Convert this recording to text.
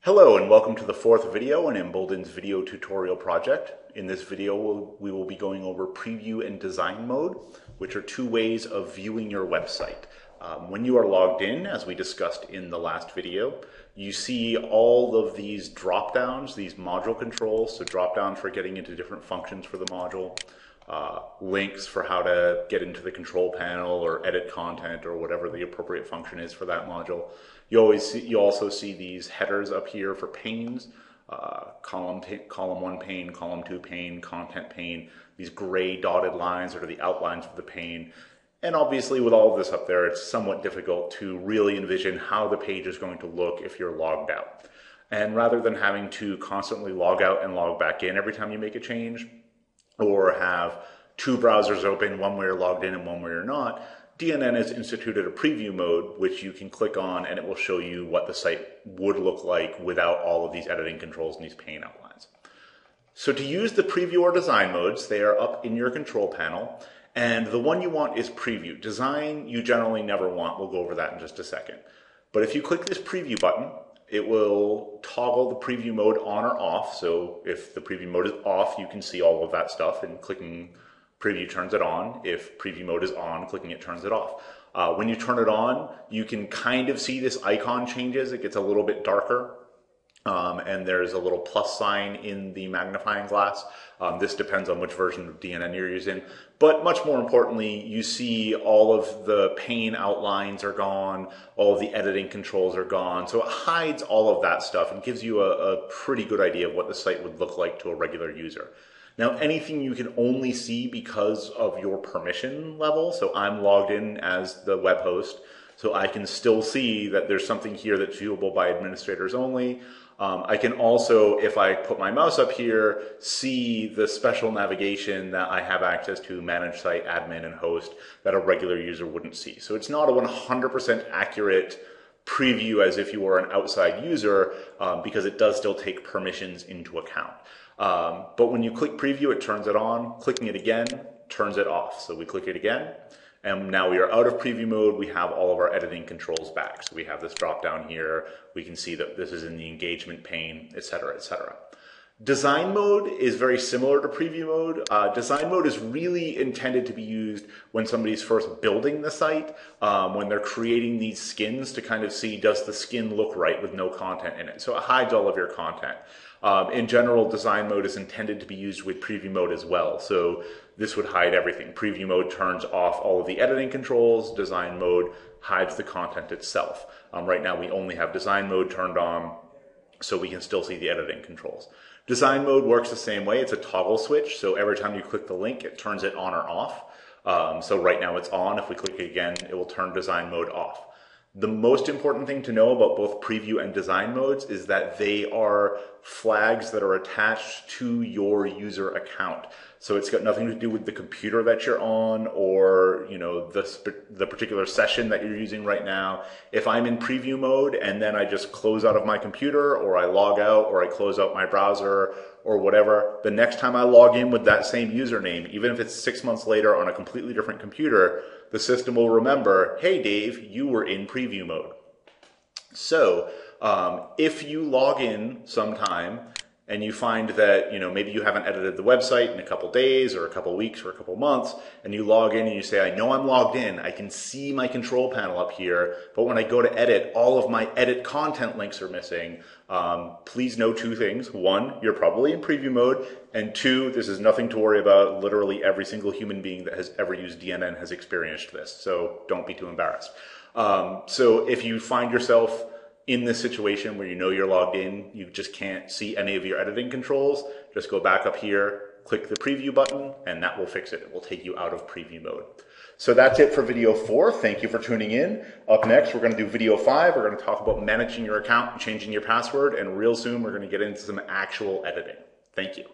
Hello and welcome to the fourth video in Embolden's video tutorial project. In this video, we will be going over preview and design mode, which are two ways of viewing your website. When you are logged in, as we discussed in the last video, you see all of these drop downs, these module controls, so drop downs for getting into different functions for the module, links for how to get into the control panel or edit content or whatever the appropriate function is for that module. You also see these headers up here for panes, column 1 pane, column 2 pane, content pane, these gray dotted lines that are the outlines of the pane. And obviously with all of this up there, it's somewhat difficult to really envision how the page is going to look if you're logged out. And rather than having to constantly log out and log back in every time you make a change, or have two browsers open, one where you're logged in and one where you're not, DNN has instituted a preview mode, which you can click on and it will show you what the site would look like without all of these editing controls and these pane outlines. So to use the preview or design modes, they are up in your control panel, and the one you want is preview. Design you generally never want. We'll go over that in just a second. But if you click this preview button, it will toggle the preview mode on or off. So if the preview mode is off, you can see all of that stuff, and clicking preview turns it on. If preview mode is on, clicking it turns it off. When you turn it on, you can kind of see this icon changes. It gets a little bit darker. And there's a little plus sign in the magnifying glass. This depends on which version of DNN you're using. But much more importantly, you see all of the pane outlines are gone, all of the editing controls are gone. So it hides all of that stuff and gives you a pretty good idea of what the site would look like to a regular user. Now, anything you can only see because of your permission level. So I'm logged in as the web host, so I can still see that there's something here that's viewable by administrators only. I can also, if I put my mouse up here, see the special navigation that I have access to, manage site, admin, and host, that a regular user wouldn't see. So it's not a 100% accurate preview as if you were an outside user, because it does still take permissions into account. But when you click preview, it turns it on. Clicking it again turns it off. So we click it again, and now we are out of preview mode. We have all of our editing controls back. So we have this drop down here. We can see that this is in the engagement pane, etc., etc. Design mode is very similar to preview mode. Design mode is really intended to be used when somebody's first building the site, when they're creating these skins to kind of see, does the skin look right with no content in it? So it hides all of your content. In general, design mode is intended to be used with preview mode as well. So this would hide everything. Preview mode turns off all of the editing controls. Design mode hides the content itself. Right now we only have design mode turned on, so we can still see the editing controls. Design mode works the same way. It's a toggle switch. So every time you click the link, it turns it on or off. So right now it's on. If we click it again, it will turn design mode off. The most important thing to know about both preview and design modes is that they are flags that are attached to your user account. So it's got nothing to do with the computer that you're on, or the particular session that you're using right now. If I'm in preview mode and then I just close out of my computer, or I log out, or I close out my browser, or whatever, the next time I log in with that same username, even if it's 6 months later on a completely different computer, the system will remember, hey Dave, you were in preview mode. So if you log in sometime and you find that maybe you haven't edited the website in a couple days or a couple weeks or a couple months, and you log in and you say, I know I'm logged in, I can see my control panel up here, but when I go to edit, all of my edit content links are missing. Please know two things. One, you're probably in preview mode, and two, this is nothing to worry about. Literally every single human being that has ever used DNN has experienced this, so don't be too embarrassed. So if you find yourself in this situation where you're logged in, you just can't see any of your editing controls, just go back up here, click the preview button, and that will fix it. It will take you out of preview mode. So that's it for video 4. Thank you for tuning in. Up next, we're going to do video 5. We're going to talk about managing your account and changing your password, and real soon we're going to get into some actual editing. Thank you.